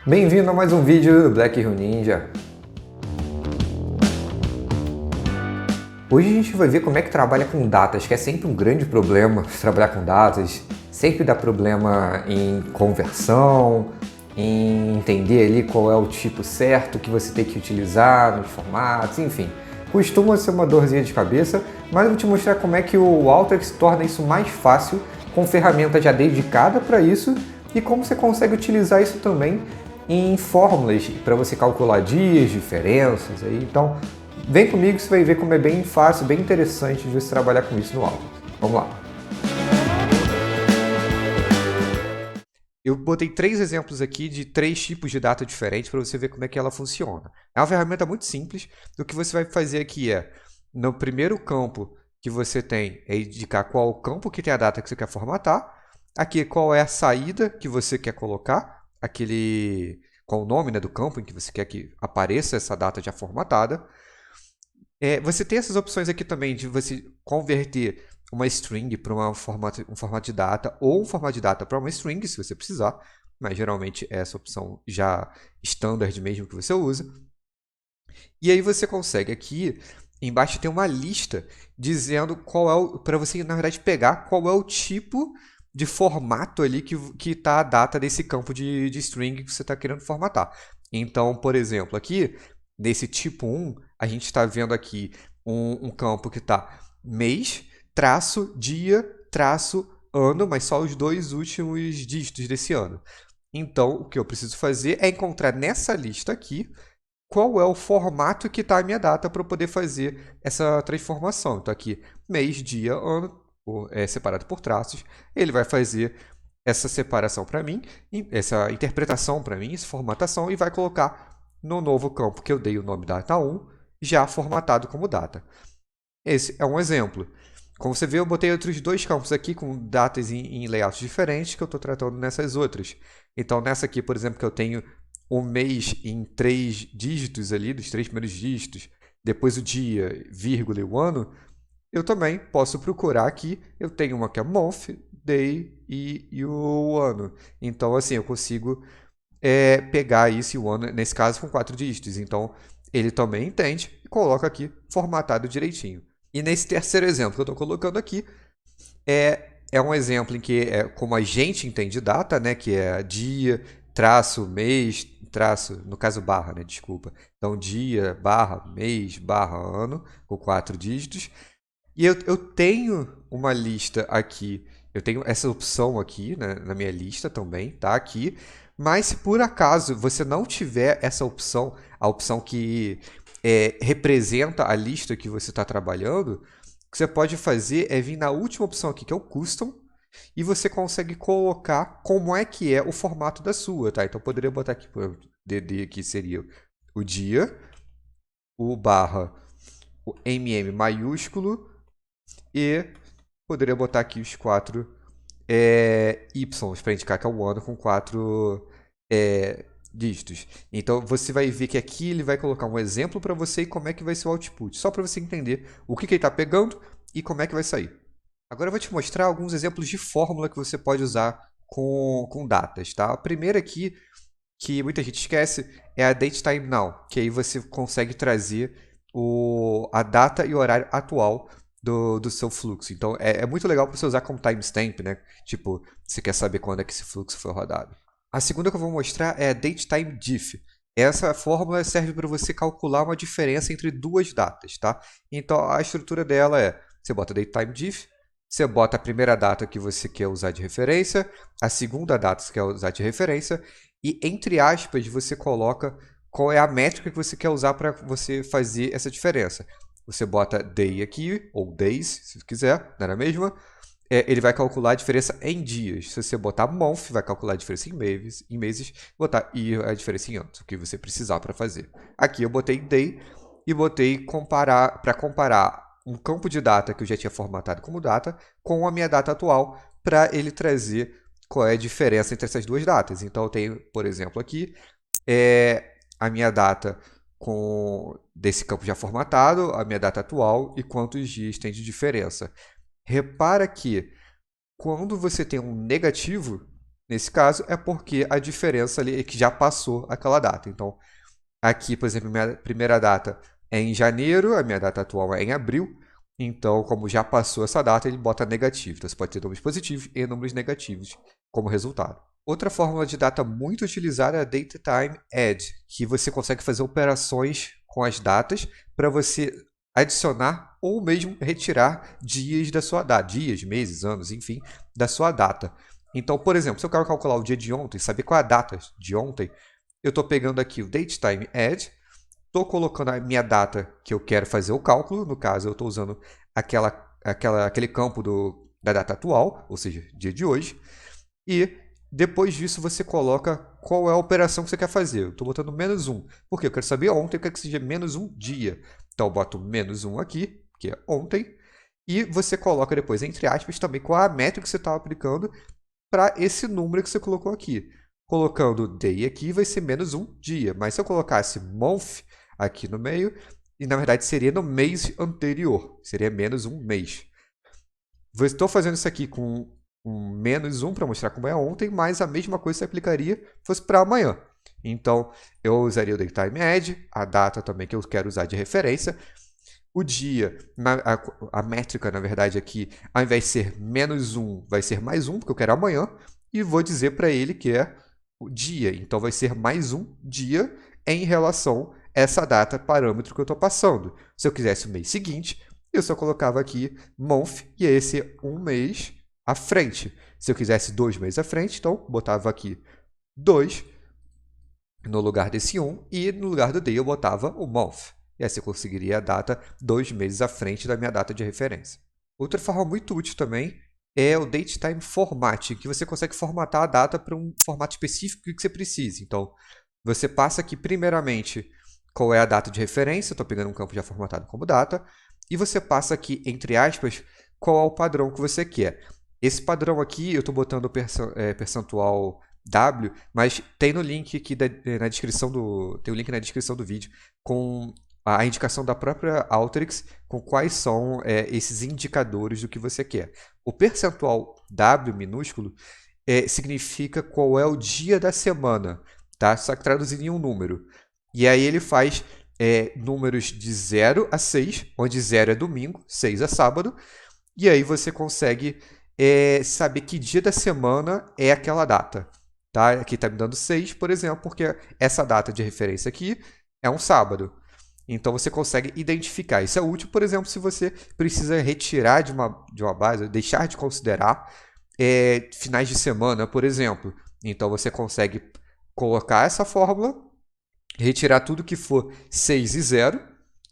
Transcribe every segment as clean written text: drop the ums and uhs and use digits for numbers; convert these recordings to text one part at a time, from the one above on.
Bem-vindo a mais um vídeo do Black Hero Ninja. Hoje a gente vai ver como é que trabalha com datas, que é sempre um grande problema trabalhar com datas. Sempre dá problema em conversão, em entender ali qual é o tipo certo que você tem que utilizar nos formatos, enfim. Costuma ser uma dorzinha de cabeça, mas eu vou te mostrar como é que o Alteryx torna isso mais fácil com ferramenta já dedicada para isso e como você consegue utilizar isso também em fórmulas para você calcular dias, diferenças. Então, vem comigo que você vai ver como é bem fácil, bem interessante de você trabalhar com isso no Alteryx. Vamos lá! Eu botei 3 exemplos aqui de 3 tipos de data diferentes para você ver como é que ela funciona. É uma ferramenta muito simples. O que você vai fazer aqui é, no primeiro campo que você tem, é indicar qual o campo que tem a data que você quer formatar. Aqui, qual é a saída que você quer colocar, qual o nome, né, do campo em que você quer que apareça essa data já formatada. Você tem essas opções aqui também de você converter uma string para um formato de data ou um formato de data para uma string, se você precisar, mas geralmente é essa opção já standard mesmo que você usa. E aí você consegue aqui, embaixo tem uma lista dizendo para você, na verdade, pegar qual é o tipo de formato ali que está a data desse campo de string que você está querendo formatar. Então, por exemplo, aqui, nesse tipo 1, a gente está vendo aqui um campo que está mês, traço, dia, traço, ano, mas só os 2 últimos dígitos desse ano. Então, o que eu preciso fazer é encontrar nessa lista aqui qual é o formato que está a minha data para eu poder fazer essa transformação. Então, aqui, mês, dia, ano, separado por traços. Ele vai fazer essa separação para mim, essa interpretação para mim, essa formatação, e vai colocar no novo campo que eu dei o nome data 1, já formatado como data. Esse é um exemplo. Como você vê, eu botei outros 2 campos aqui com datas em layouts diferentes que eu estou tratando nessas outras. Então, nessa aqui, por exemplo, que eu tenho o mês em 3 dígitos ali, dos 3 primeiros dígitos, depois o dia, vírgula e o ano, eu também posso procurar aqui. Eu tenho uma que é month, day e o ano. Então, assim, eu consigo pegar isso e o ano, nesse caso, com 4 dígitos. Então, ele também entende e coloca aqui formatado direitinho. E nesse terceiro exemplo que eu estou colocando aqui, é um exemplo em que é como a gente entende data, né, que é dia, traço, mês, traço, no caso barra, né, desculpa. Então, dia, barra, mês, barra, ano, com 4 dígitos. E eu tenho uma lista aqui, eu tenho essa opção aqui, né, na minha lista também, tá aqui. Mas se por acaso você não tiver essa opção, a opção que representa a lista que você está trabalhando, o que você pode fazer é vir na última opção aqui, que é o Custom, e você consegue colocar como é que é o formato da sua, tá? Então, eu poderia botar aqui, por exemplo, DD aqui seria o dia, o barra, o maiúsculo, e poderia botar aqui os 4 Ys para indicar que é o ano com 4 dígitos. Então, você vai ver que aqui ele vai colocar um exemplo para você e como é que vai ser o output, só para você entender o que ele está pegando e como é que vai sair. Agora eu vou te mostrar alguns exemplos de fórmula que você pode usar com datas. Tá? A primeira aqui, que muita gente esquece, é a DateTimeNow, que aí você consegue trazer a data e o horário atual do seu fluxo. Então, é muito legal para você usar como timestamp, né? Tipo, você quer saber quando é que esse fluxo foi rodado. A segunda que eu vou mostrar é a DateTimeDiff. Essa fórmula serve para você calcular uma diferença entre 2 datas, tá? Então, a estrutura dela é, você bota DateTimeDiff, você bota a primeira data que você quer usar de referência, a segunda data que você quer usar de referência, e entre aspas você coloca qual é a métrica que você quer usar para você fazer essa diferença. Você bota day aqui, ou days, se você quiser, não é a mesma. Ele vai calcular a diferença em dias. Se você botar month, vai calcular a diferença em meses, botar year, a diferença em anos, o que você precisar para fazer. Aqui eu botei day e botei para comparar um campo de data que eu já tinha formatado como data com a minha data atual, para ele trazer qual é a diferença entre essas 2 datas. Então eu tenho, por exemplo, aqui a minha data desse campo já formatado, a minha data atual e quantos dias tem de diferença. Repara que quando você tem um negativo nesse caso, é porque a diferença ali é que já passou aquela data. Então, aqui, por exemplo, minha primeira data é em janeiro, a minha data atual é em abril. Então, como já passou essa data, ele bota negativo. Então, você pode ter números positivos e números negativos como resultado. Outra fórmula de data muito utilizada é a DateTime Add, que você consegue fazer operações com as datas para você adicionar ou mesmo retirar dias da sua data, dias, meses, anos, enfim, da sua data. Então, por exemplo, se eu quero calcular o dia de ontem, saber qual é a data de ontem, eu estou pegando aqui o DateTime Add, estou colocando a minha data que eu quero fazer o cálculo, no caso eu estou usando aquele campo da data atual, ou seja, dia de hoje, e depois disso você coloca qual é a operação que você quer fazer. Eu estou botando menos 1, porque eu quero saber ontem, eu quero que seja menos um dia. Então eu boto menos 1 aqui, que é ontem, e você coloca depois, entre aspas, também qual é a métrica que você está aplicando para esse número que você colocou aqui. Colocando day aqui vai ser menos um dia, mas se eu colocasse month aqui no meio, e na verdade seria no mês anterior, seria menos um mês. Estou fazendo isso aqui com um menos 1 para mostrar como é ontem, mas a mesma coisa se aplicaria se fosse para amanhã. Então, eu usaria o DateTime Add, a data também que eu quero usar de referência. O dia, a métrica, na verdade, aqui, ao invés de ser menos 1, vai ser mais 1, porque eu quero amanhã. E vou dizer para ele que é o dia. Então, vai ser mais um dia em relação a essa data parâmetro que eu estou passando. Se eu quisesse o mês seguinte, eu só colocava aqui month, e esse é um mês à frente. Se eu quisesse 2 meses à frente, então botava aqui 2 no lugar desse 1 e no lugar do day eu botava o month. E assim eu conseguiria a data 2 meses à frente da minha data de referência. Outra forma muito útil também é o DateTime Format, que você consegue formatar a data para um formato específico que você precise. Então, você passa aqui primeiramente qual é a data de referência, estou pegando um campo já formatado como data, e você passa aqui, entre aspas, qual é o padrão que você quer. Esse padrão aqui, eu estou botando percentual W, mas tem no link aqui na descrição tem o link na descrição do vídeo com a indicação da própria Alteryx com quais são esses indicadores do que você quer. O percentual W minúsculo significa qual é o dia da semana, tá? Só que traduzido em um número. E aí ele faz números de 0 a 6, onde 0 é domingo, 6 é sábado, e aí você consegue saber que dia da semana é aquela data. Tá? Aqui está me dando 6, por exemplo, porque essa data de referência aqui é um sábado. Então, você consegue identificar. Isso é útil, por exemplo, se você precisa retirar de uma base, deixar de considerar finais de semana, por exemplo. Então, você consegue colocar essa fórmula, retirar tudo que for 6 e 0,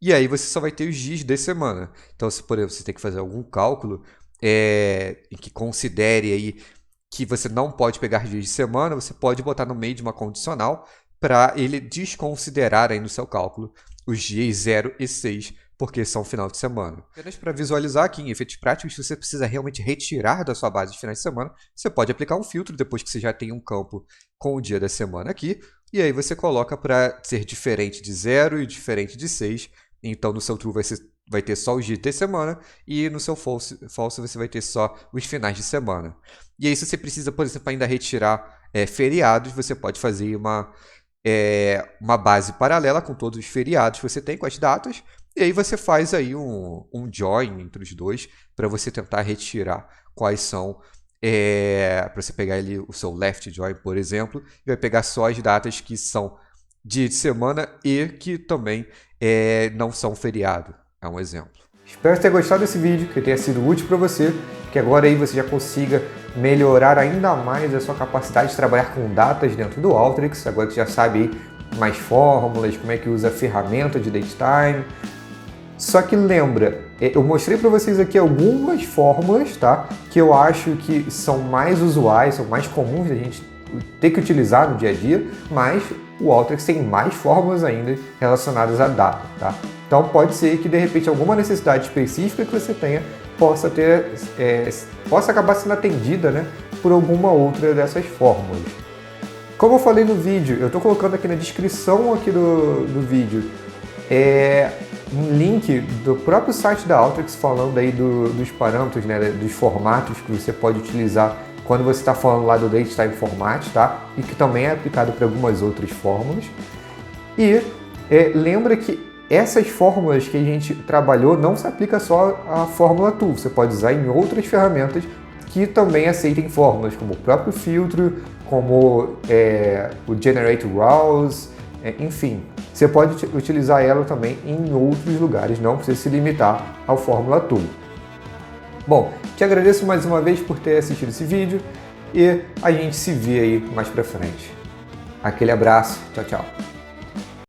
e aí você só vai ter os dias de semana. Então, se, por exemplo, você tem que fazer algum cálculo em que considere aí que você não pode pegar dias de semana, você pode botar no meio de uma condicional para ele desconsiderar aí no seu cálculo os dias 0 e 6, porque são final de semana. Apenas para visualizar aqui em efeitos práticos, se você precisa realmente retirar da sua base de finais de semana, você pode aplicar um filtro depois que você já tem um campo com o dia da semana aqui, e aí você coloca para ser diferente de 0 e diferente de 6. Então, no seu true vai ter só os dias de semana e no seu false você vai ter só os finais de semana. E aí, se você precisa, por exemplo, ainda retirar feriados, você pode fazer uma base paralela com todos os feriados que você tem, com as datas, e aí você faz aí um join entre os dois para você tentar retirar quais são, para você pegar ali o seu left join, por exemplo, e vai pegar só as datas que são dia de semana e que também não são feriado. É um exemplo. Espero ter gostado desse vídeo, que tenha sido útil para você, que agora aí você já consiga melhorar ainda mais a sua capacidade de trabalhar com datas dentro do Alteryx. Agora que você já sabe aí mais fórmulas, como é que usa a ferramenta de DateTime. Só que lembra, eu mostrei para vocês aqui algumas fórmulas, tá? Que eu acho que são mais usuais, são mais comuns da gente ter que utilizar no dia a dia, mas o Alteryx tem mais fórmulas ainda relacionadas a data, tá? Então pode ser que de repente alguma necessidade específica que você tenha possa acabar sendo atendida, né, por alguma outra dessas fórmulas. Como eu falei no vídeo, eu estou colocando aqui na descrição aqui do vídeo um link do próprio site da Alteryx falando aí dos parâmetros, né, dos formatos que você pode utilizar quando você está falando lá do Datetime Format, tá? E que também é aplicado para algumas outras fórmulas. E lembra que essas fórmulas que a gente trabalhou não se aplica só à Fórmula Tool, você pode usar em outras ferramentas que também aceitem fórmulas, como o próprio filtro, como o Generate Rows, enfim. Você pode utilizar ela também em outros lugares, não precisa se limitar ao Fórmula Tool. Bom, te agradeço mais uma vez por ter assistido esse vídeo e a gente se vê aí mais pra frente. Aquele abraço, tchau, tchau.